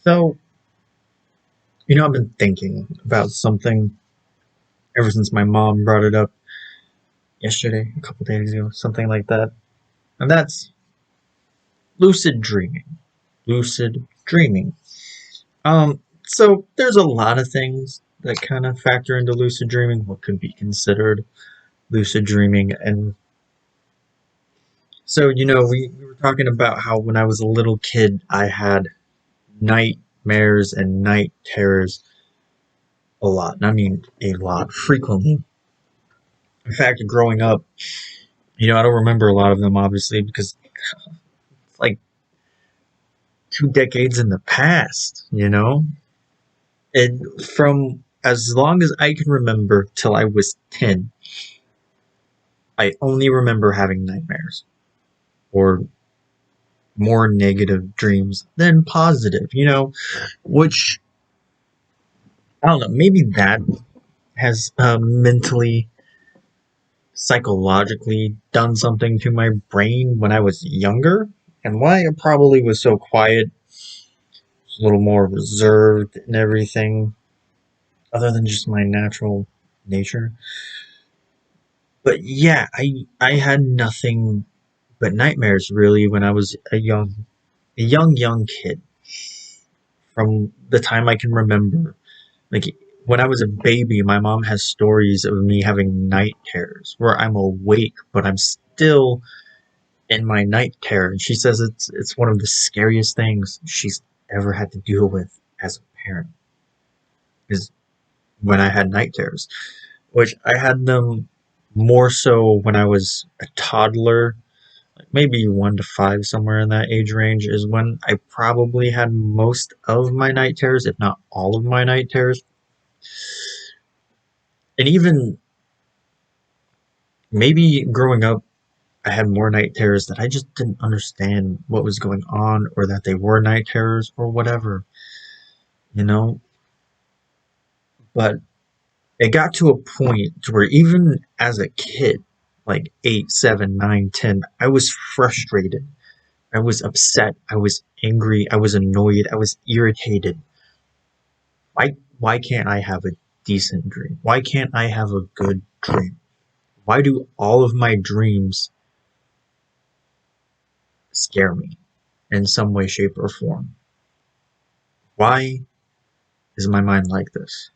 So, I've been thinking about something ever since my mom brought it up yesterday, a couple days ago, something like that. And that's lucid dreaming. Lucid dreaming. So there's a lot of things that kind of factor into lucid dreaming, what could be considered lucid dreaming. And so, we were talking about how when I was a little kid, I had nightmares and night terrors a lot. And I mean, a lot, frequently. In fact, growing up, I don't remember a lot of them, obviously, because it's like 2 decades in the past. And from as long as I can remember till I was 10, I only remember having nightmares or more negative dreams than positive, which, I don't know, maybe that has mentally, psychologically done something to my brain when I was younger, and why it probably was so quiet, a little more reserved and everything, other than just my natural nature. But yeah, I had nothing but nightmares really when I was a young kid. From the time I can remember, like when I was a baby, my mom has stories of me having night terrors where I'm awake, but I'm still in my night terror. And she says it's one of the scariest things she's ever had to deal with as a parent is when I had night terrors, which I had them more so when I was a toddler, like maybe 1 to 5, somewhere in that age range, is when I probably had most of my night terrors, if not all of my night terrors. And even maybe growing up, I had more night terrors that I just didn't understand what was going on, or that they were night terrors, or whatever, you know? But it got to a point to where even as a kid, like 8, 7, 9, 10, I was frustrated. I was upset. I was angry. I was annoyed. I was irritated. Why can't I have a decent dream? Why can't I have a good dream? Why do all of my dreams scare me in some way, shape, or form? Why is my mind like this?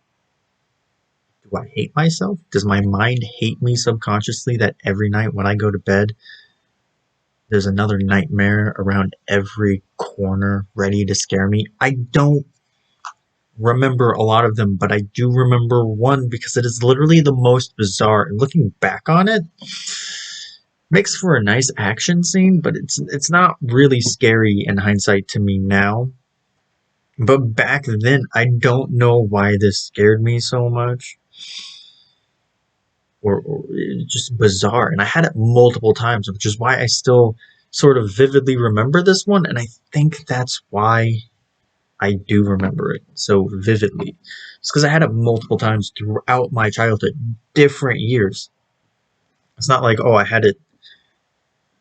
Do I hate myself? Does my mind hate me subconsciously that every night when I go to bed, there's another nightmare around every corner ready to scare me? I don't remember a lot of them, but I do remember one because it is literally the most bizarre. And looking back on it, makes for a nice action scene, but it's not really scary in hindsight to me now. But back then, I don't know why this scared me so much, or it's just bizarre. And I had it multiple times, which is why I still sort of vividly remember this one. And I think that's why I do remember it so vividly. It's because I had it multiple times throughout my childhood, different years. It's not like, oh, I had it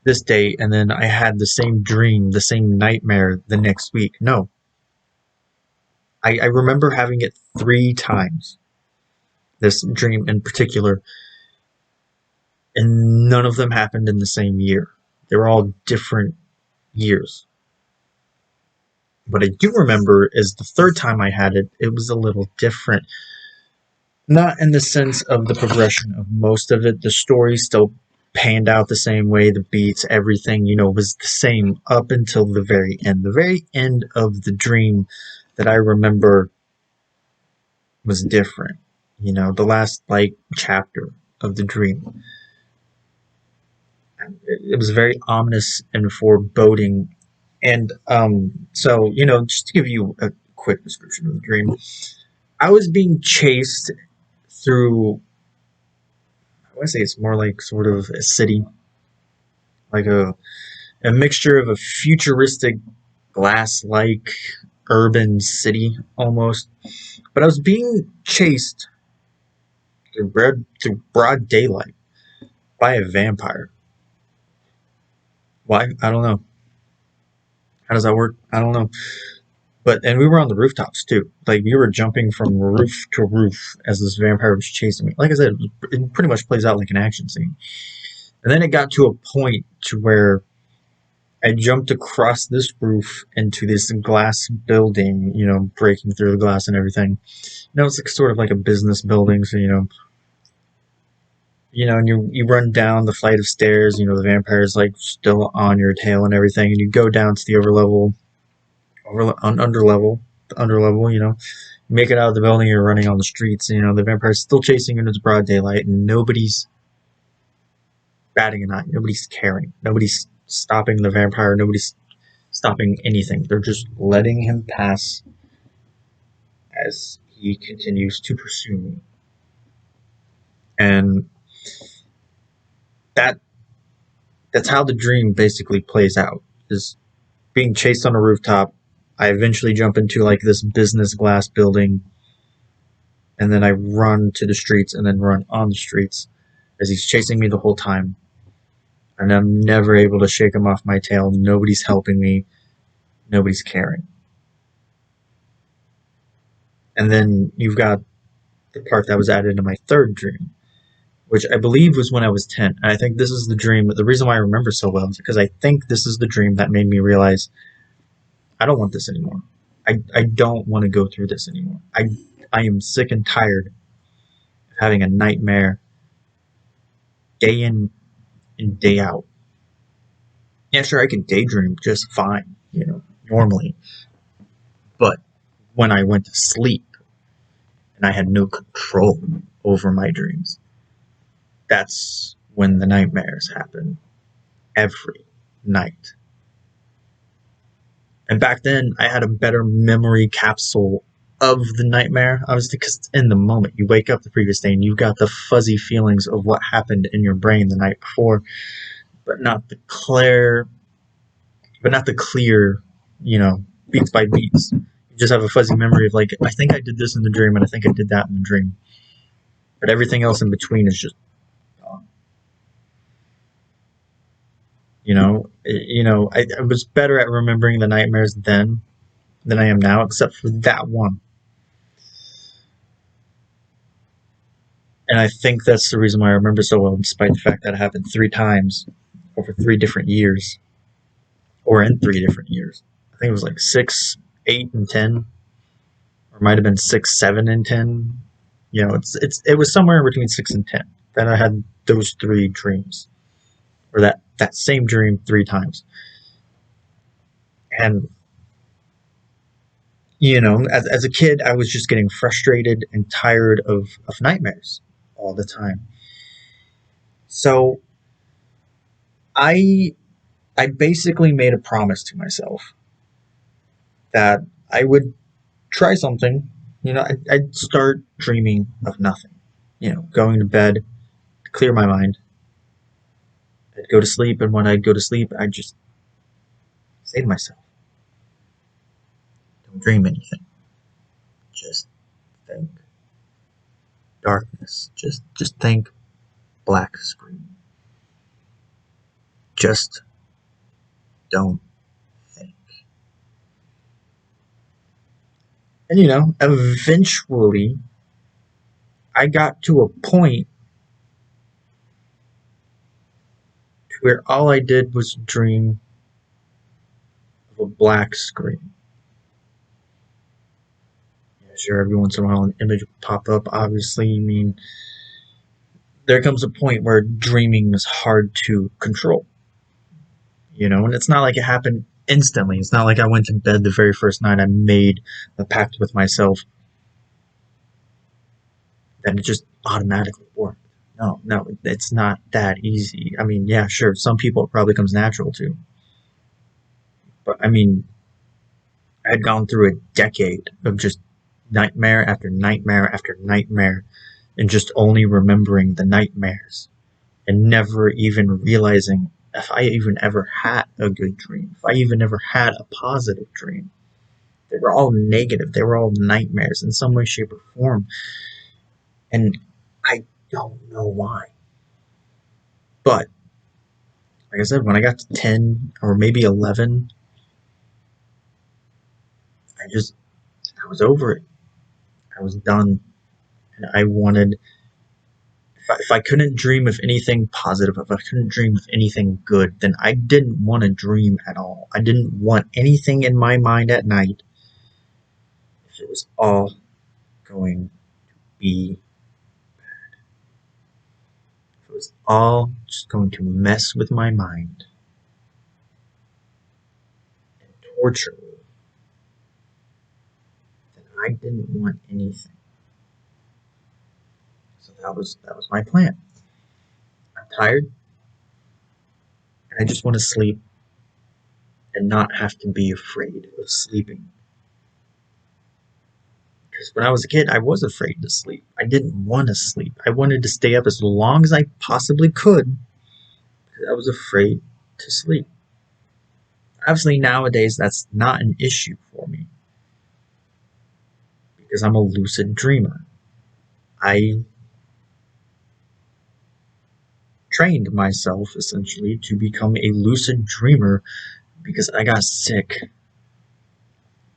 this day and then I had the same dream, the same nightmare the next week. No. I remember having it 3 times, this dream in particular, and none of them happened in the same year. They were all different years. What I do remember is the third time I had it, it was a little different. Not in the sense of the progression of most of it. The story still panned out the same way, the beats, everything, was the same up until the very end. The very end of the dream that I remember was different. The last, like, chapter of the dream. It was very ominous and foreboding. And so, just to give you a quick description of the dream, I was being chased through, I want to say it's more like sort of a city, like a mixture of a futuristic glass-like urban city almost. But I was being chased through broad daylight by a vampire. Why? I don't know. How does that work? I don't know. And we were on the rooftops too. Like we were jumping from roof to roof as this vampire was chasing me. Like I said, it pretty much plays out like an action scene. And then it got to a point to where I jumped across this roof into this glass building, breaking through the glass and everything. It's like sort of like a business building, so and you run down the flight of stairs. The vampire's like still on your tail and everything, and you go down to the underlevel. Make it out of the building. You're running on the streets. The vampire's still chasing you in its broad daylight, and nobody's batting an eye. Nobody's caring. Nobody's stopping the vampire. Nobody's stopping anything. They're just letting him pass as he continues to pursue me. And that's how the dream basically plays out, is being chased on a rooftop. I eventually jump into like this business glass building, and then I run to the streets and then run on the streets as he's chasing me the whole time. And I'm never able to shake him off my tail. Nobody's helping me. Nobody's caring. And then you've got the part that was added to my third dream, which I believe was when I was 10. And I think this is the dream. The reason why I remember so well is because I think this is the dream that made me realize I don't want this anymore. I don't want to go through this anymore. I am sick and tired of having a nightmare day in and day out. Yeah, sure, I can daydream just fine, normally. But when I went to sleep and I had no control over my dreams, that's when the nightmares happen every night. And back then, I had a better memory capsule of the nightmare, obviously, because it's in the moment. You wake up the previous day and you've got the fuzzy feelings of what happened in your brain the night before, but not the clear, beats by beats. You just have a fuzzy memory of like, I think I did this in the dream, and I think I did that in the dream. But everything else in between is just gone. I was better at remembering the nightmares then than I am now, except for that one. And I think that's the reason why I remember so well, despite the fact that it happened 3 times over 3 different years, or in 3 different years. I think it was like 6, 8, and 10, or it might have been 6, 7, and 10. It was somewhere between 6 and 10 that I had those 3 dreams, or that same dream 3 times. And as a kid, I was just getting frustrated and tired of nightmares all the time. So I basically made a promise to myself that I would try something. I'd start dreaming of nothing. Going to bed, clear my mind. I'd go to sleep, and when I'd go to sleep, I'd just say to myself, don't dream anything. Just think darkness. Just think black screen. Just don't think. And eventually I got to a point where all I did was dream of a black screen. Yeah, sure, every once in a while an image would pop up, obviously. I mean, there comes a point where dreaming is hard to control. And it's not like it happened instantly. It's not like I went to bed the very first night I made a pact with myself that it just automatically worked. No, it's not that easy. I mean, yeah, sure, some people it probably comes natural to. But I mean, I had gone through a decade of just nightmare after nightmare after nightmare, and just only remembering the nightmares and never even realizing if I even ever had a good dream, if I even ever had a positive dream. They were all negative. They were all nightmares in some way, shape, or form. And I don't know why. But, like I said, when I got to 10 or maybe 11, I was over it. I was done. And I wanted, if I couldn't dream of anything positive, if I couldn't dream of anything good, then I didn't want to dream at all. I didn't want anything in my mind at night if it was all going to be, if it was all just going to mess with my mind and torture me, then I didn't want anything. So that was my plan. I'm tired and I just want to sleep and not have to be afraid of sleeping. Because when I was a kid, I was afraid to sleep. I didn't want to sleep. I wanted to stay up as long as I possibly could because I was afraid to sleep. Obviously, nowadays, that's not an issue for me because I'm a lucid dreamer. I trained myself essentially to become a lucid dreamer because I got sick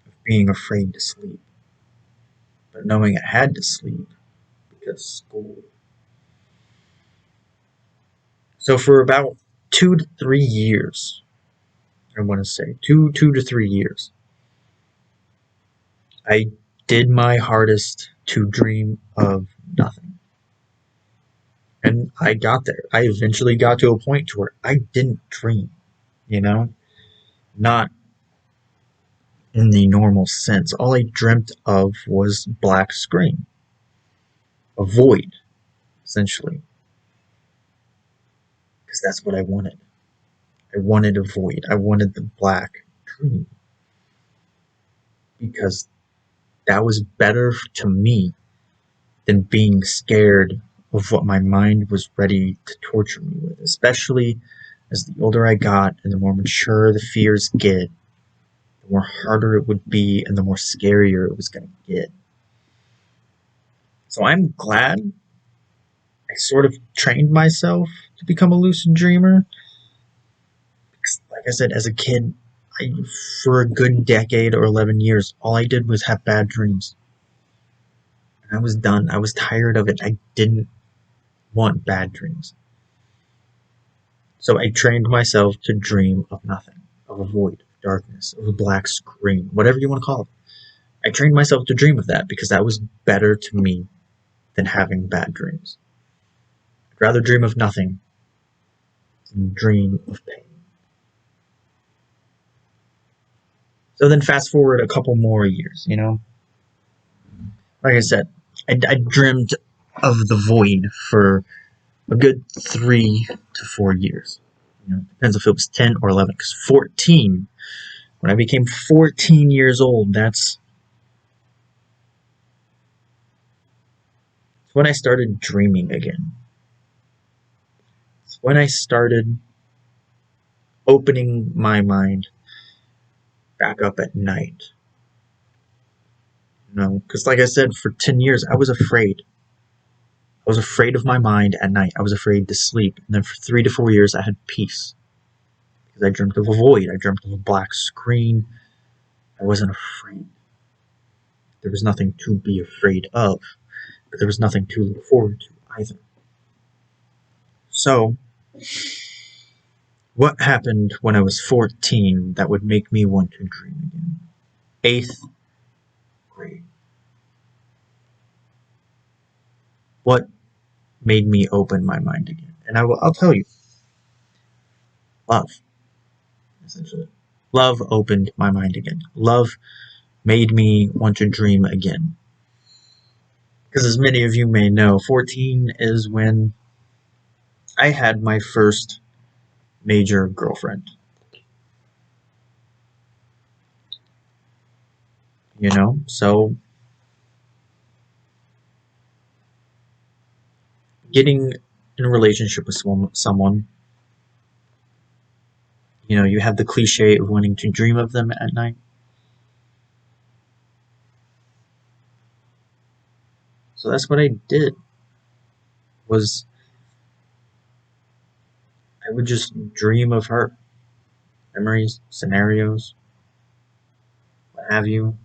of being afraid to sleep, but knowing I had to sleep because school. So for about 2 to 3 years, I want to say 2 to 3 years, I did my hardest to dream of nothing. And I got there. I eventually got to a point to where I didn't dream, you know? Not in the normal sense. All I dreamt of was black screen, a void, essentially. Because that's what I wanted. I wanted a void. I wanted the black dream. Because that was better to me than being scared of what my mind was ready to torture me with, especially as the older I got and the more mature the fears get, the more harder it would be and the more scarier it was going to get. So I'm glad I sort of trained myself to become a lucid dreamer. Because, like I said, as a kid, for a good decade or 11 years, all I did was have bad dreams. And I was done. I was tired of it. I didn't want bad dreams. So I trained myself to dream of nothing, of a void, of darkness, of a black screen, whatever you want to call it. I trained myself to dream of that because that was better to me than having bad dreams. I'd rather dream of nothing than dream of pain. So then fast forward a couple more years, Like I said, I dreamed of the void for a good 3 to 4 years. Depends if it was 10 or 11, because 14, when I became 14 years old, that's when I started dreaming again. It's when I started opening my mind back up at night. Because like I said, for 10 years, I was afraid. I was afraid of my mind at night. I was afraid to sleep. And then for 3 to 4 years, I had peace. Because I dreamt of a void. I dreamt of a black screen. I wasn't afraid. There was nothing to be afraid of. But there was nothing to look forward to either. So, what happened when I was 14 that would make me want to dream again? 8th grade. What made me open my mind again? And I'll tell you, love, essentially. Love opened my mind again. Love made me want to dream again. Because as many of you may know, 14 is when I had my first major girlfriend. So getting in a relationship with someone, you have the cliche of wanting to dream of them at night. So that's what I did. Was I would just dream of her, memories, scenarios, what have you.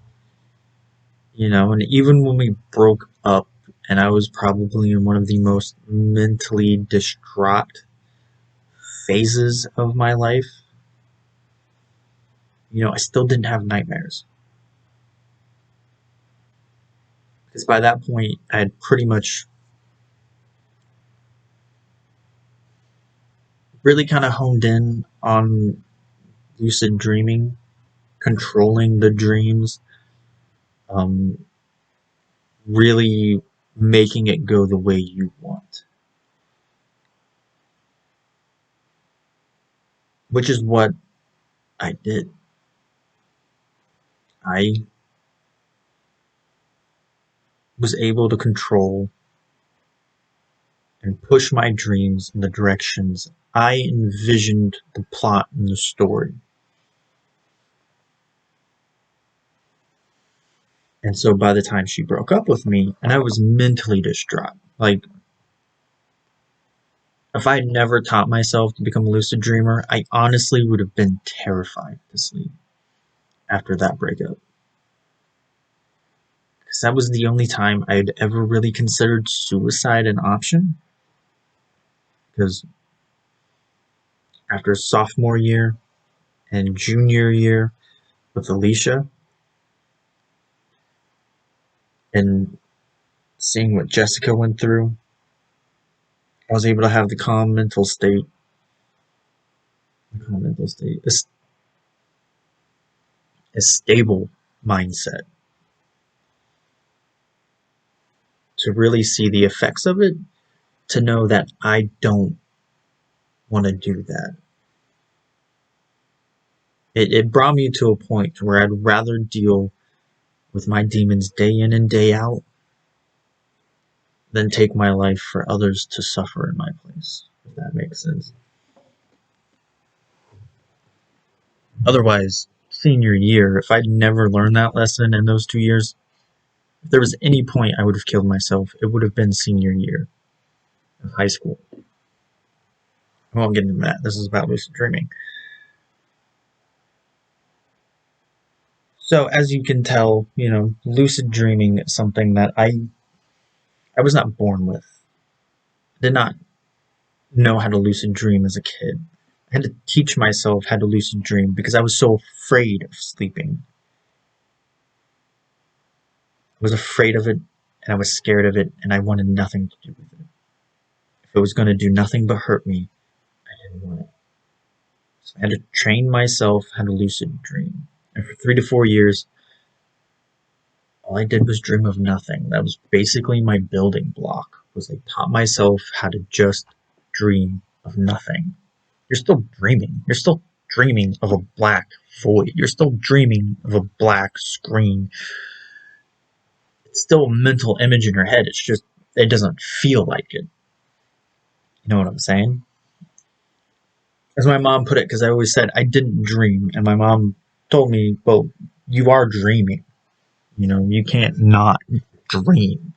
And even when we broke up, and I was probably in one of the most mentally distraught phases of my life, I still didn't have nightmares. Because by that point, I had pretty much really kind of honed in on lucid dreaming, controlling the dreams, um, really making it go the way you want, which is what I did. I was able to control and push my dreams in the directions I envisioned the plot and the story. And so by the time she broke up with me, and I was mentally distraught, like if I had never taught myself to become a lucid dreamer, I honestly would have been terrified to sleep after that breakup. Because that was the only time I'd ever really considered suicide an option. Because after sophomore year and junior year with Alicia, and seeing what Jessica went through, I was able to have a stable mindset to really see the effects of it, to know that I don't want to do that. It brought me to a point where I'd rather deal with my demons day in and day out than take my life for others to suffer in my place, if that makes sense. Otherwise, senior year, if I'd never learned that lesson in those 2 years, if there was any point I would have killed myself, it would have been senior year of high school. I won't get into that. This is about lucid dreaming. So as you can tell, lucid dreaming is something that I was not born with. I did not know how to lucid dream as a kid. I had to teach myself how to lucid dream because I was so afraid of sleeping. I was afraid of it, and I was scared of it, and I wanted nothing to do with it. If it was going to do nothing but hurt me, I didn't want it. So I had to train myself how to lucid dream. And for 3 to 4 years, all I did was dream of nothing. That was basically my building block. Was I taught myself how to just dream of nothing. You're still dreaming. You're still dreaming of a black void. You're still dreaming of a black screen. It's still a mental image in your head. It's just it doesn't feel like it. You know what I'm saying? As my mom put it, because I always said I didn't dream, and my mom told me, "Well, you are dreaming. You can't not dream.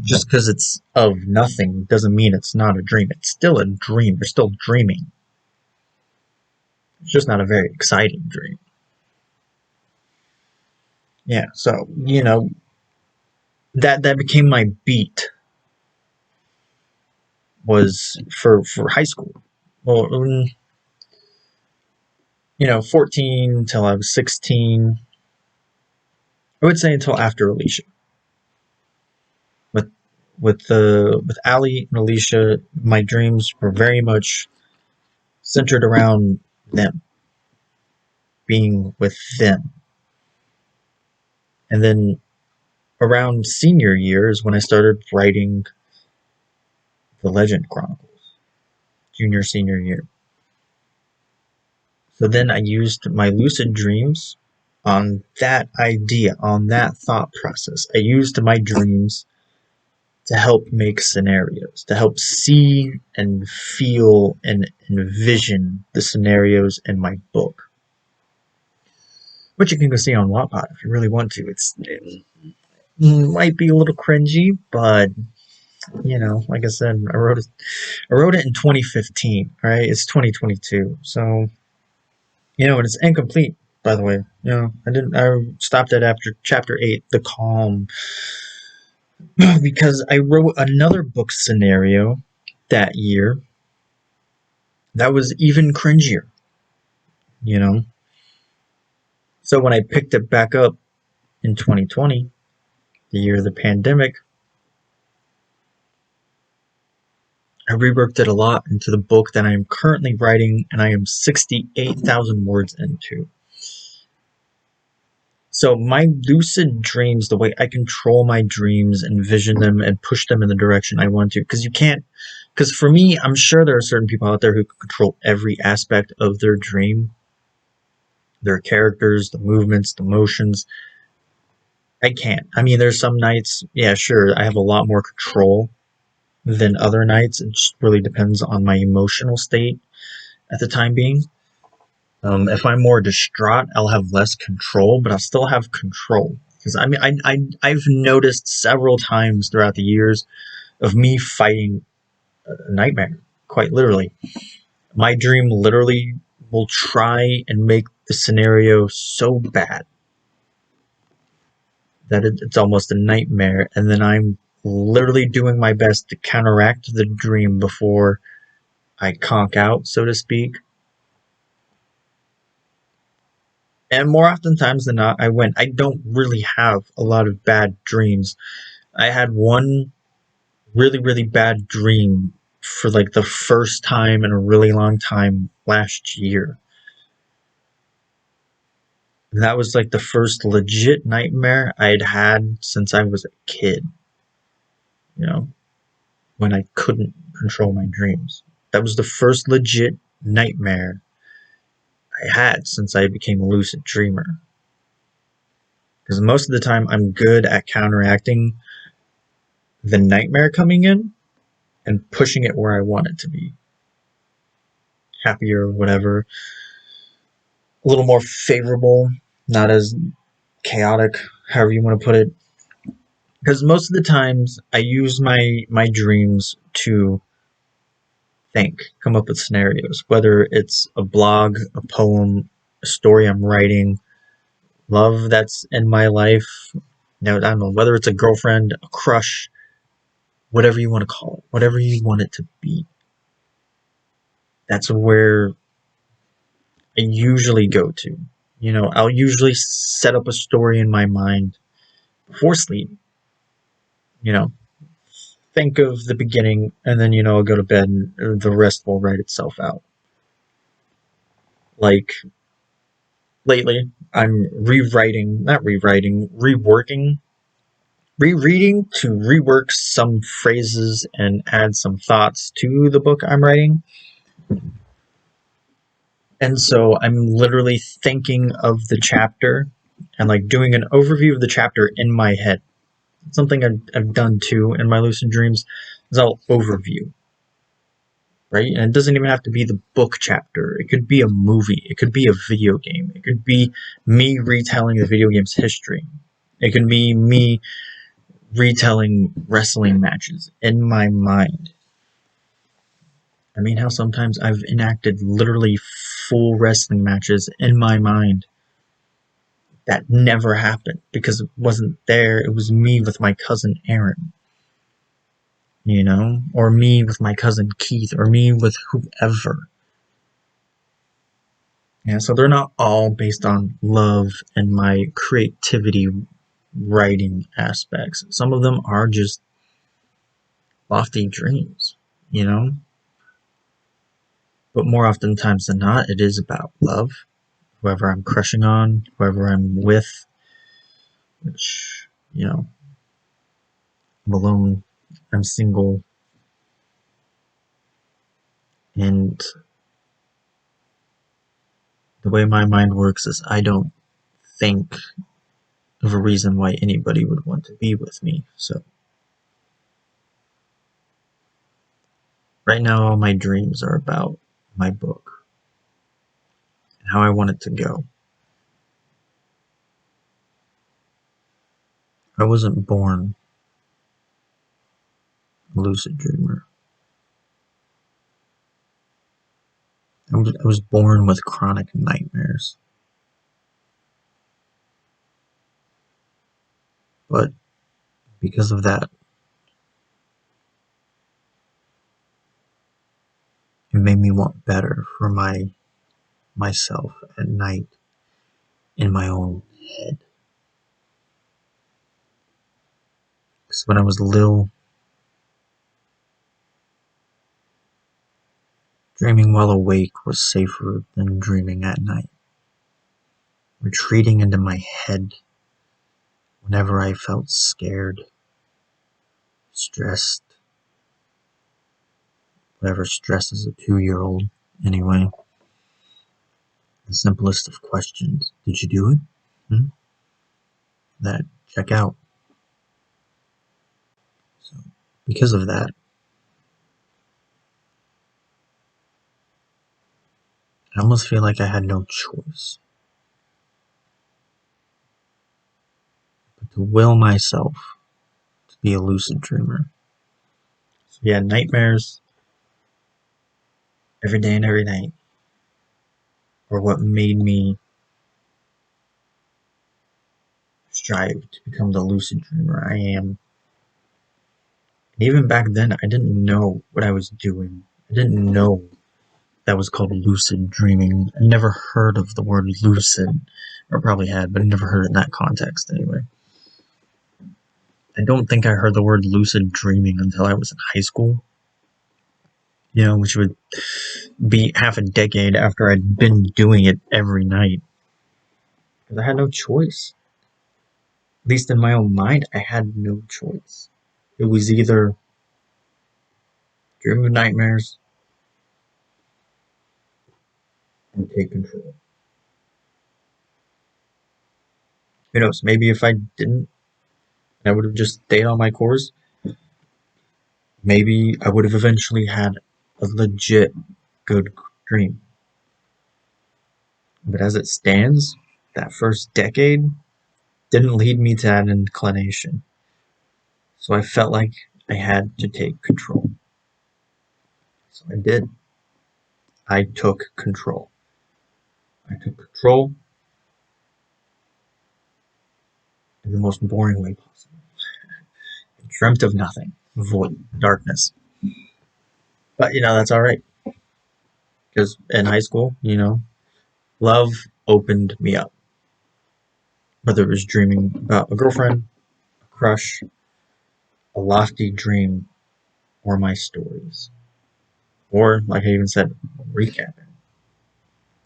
Just because it's of nothing doesn't mean it's not a dream. It's still a dream. You're still dreaming. It's just not a very exciting dream." Yeah, so that became my beat, was for high school. Well, 14 till I was 16. I would say until after Alicia. With with Ali and Alicia, my dreams were very much centered around them, being with them. And then around senior year is when I started writing the Legend Chronicles. Junior, senior year. So then I used my lucid dreams on that idea, on that thought process. I used my dreams to help make scenarios, to help see and feel and envision the scenarios in my book. Which you can go see on Wattpad if you really want to. It might be a little cringy, but like I said, I wrote it in 2015. Right, it's 2022, so it's incomplete. by the way. I stopped at after chapter 8, The Calm, because I wrote another book scenario that year that was even cringier, you know? So when I picked it back up in 2020, the year of the pandemic, I reworked it a lot into the book that I am currently writing, and I am 68,000 words into. So my lucid dreams, the way I control my dreams and vision them and push them in the direction I want to, because for me, I'm sure there are certain people out there who can control every aspect of their dream, their characters, the movements, the motions. I can't. I mean, there's some nights, yeah, sure, I have a lot more control than other nights. It just really depends on my emotional state at the time being. If I'm more distraught, I'll have less control, but I'll still have control. Because I mean, I've noticed several times throughout the years of me fighting a nightmare, quite literally. My dream literally will try and make the scenario so bad that it's almost a nightmare, and then I'm literally doing my best to counteract the dream before I conk out, so to speak. And more often times than not, I win. I don't really have a lot of bad dreams. I had one really, really bad dream for like the first time in a really long time last year. And that was like the first legit nightmare I'd had since I was a kid, you know, when I couldn't control my dreams. That was the first legit nightmare I had since I became a lucid dreamer. Because most of the time I'm good at counteracting the nightmare coming in and pushing it where I want it to be. Happier, whatever. A little more favorable, not as chaotic, however you want to put it. Because most of the times I use my dreams to think, come up with scenarios, whether it's a blog, a poem, a story I'm writing, love that's in my life. Now, I don't know, whether it's a girlfriend, a crush, whatever you want to call it, whatever you want it to be. That's where I usually go to. I'll usually set up a story in my mind before sleep. You know, think of the beginning, and then I'll go to bed, and the rest will write itself out. Like lately, I'm rereading to rework some phrases and add some thoughts to the book I'm writing. And so I'm literally thinking of the chapter and like doing an overview of the chapter in my head. Something I've done too in my lucid dreams is I'll overview, right? And it doesn't even have to be the book chapter. It could be a movie. It could be a video game. It could be me retelling the video game's history. It could be me retelling wrestling matches in my mind. I mean, how sometimes I've enacted literally full wrestling matches in my mind that never happened because it wasn't there. It was me with my cousin Aaron, or me with my cousin Keith, or me with whoever. Yeah, so they're not all based on love and my creativity writing aspects. Some of them are just lofty dreams, you know? But more often times than not, it is about love. Whoever I'm crushing on, whoever I'm with, which, I'm alone, I'm single, and the way my mind works is I don't think of a reason why anybody would want to be with me. So right now, all my dreams are about my book and how I want it to go. I wasn't born a lucid dreamer. I was born with chronic nightmares. But because of that, it made me want better for myself at night in my own head. Because when I was little, dreaming while awake was safer than dreaming at night. Retreating into my head whenever I felt scared, stressed, whatever stresses a 2-year-old anyway. The simplest of questions. Did you do it? Hmm? That check out. So because of that, I almost feel like I had no choice but to will myself to be a lucid dreamer. So yeah, nightmares every day and every night were what made me strive to become the lucid dreamer I am. And even back then, I didn't know what I was doing. I didn't know that was called lucid dreaming. I never heard of the word lucid, or probably had, but I never heard it in that context anyway. I don't think I heard the word lucid dreaming until I was in high school, which would be half a decade after I'd been doing it every night. Because I had no choice. At least in my own mind, I had no choice. It was either dream of nightmares and take control. Who knows? Maybe if I didn't, I would have just stayed on my course. Maybe I would have eventually had a legit good dream. But as it stands, that first decade didn't lead me to that inclination. So I felt like I had to take control. So I did. I took control. I took control in the most boring way possible. I dreamt of nothing, void, darkness. But that's all right. Because in high school, love opened me up. Whether it was dreaming about a girlfriend, a crush, a lofty dream, or my stories. Or, like I even said, recapping.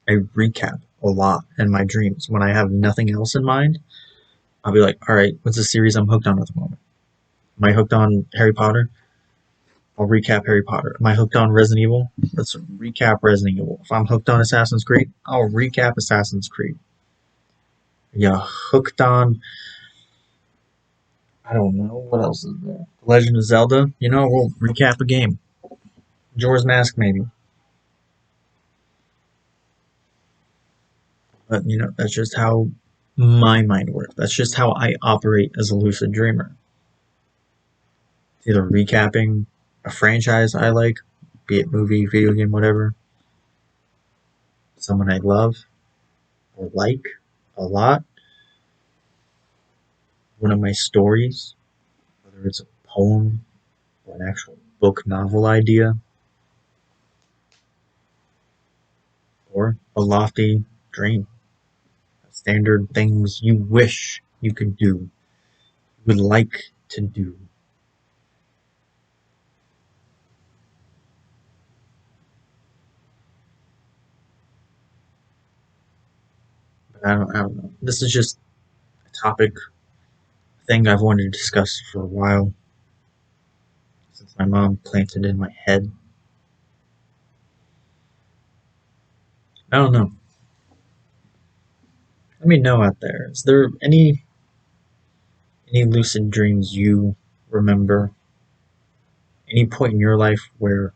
I recap a lot in my dreams. When I have nothing else in mind, I'll be like, all right, what's the series I'm hooked on at the moment? Am I hooked on Harry Potter? I'll recap Harry Potter. Am I hooked on Resident Evil? Let's recap Resident Evil. If I'm hooked on Assassin's Creed, I'll recap Assassin's Creed. Yeah, hooked on, I don't know, what else is there? Legend of Zelda, we'll recap a game. Majora's Mask, maybe. But, that's just how my mind works. That's just how I operate as a lucid dreamer. It's either recapping a franchise I like, be it movie, video game, whatever, someone I love or like a lot, one of my stories, whether it's a poem or an actual book novel idea, or a lofty dream. Standard things you wish you could do, would like to do. But I don't know. This is just a topic, thing I've wanted to discuss for a while since my mom planted it in my head. I don't know. Let me know out there. Is there any lucid dreams you remember? Any point in your life where,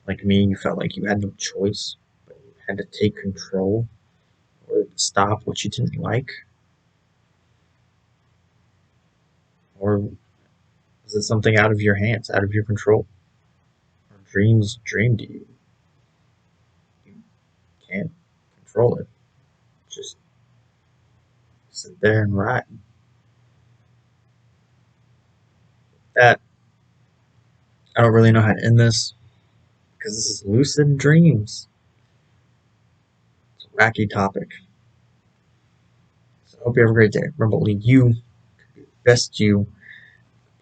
like me, you felt like you had no choice, but you had to take control or stop what you didn't like? Or is it something out of your hands, out of your control? Or dreams dream to you? You can't control it. Just sit there and ride. That I don't really know how to end this because this is lucid dreams. It's a wacky topic. So I hope you have a great day. Remember, only you can be the best you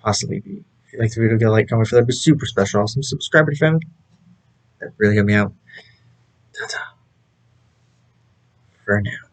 possibly be. If you like the video, get a like, comment for that. Be super special, awesome. Subscribe if you haven't. That really helped me out. Ta-ta. For now.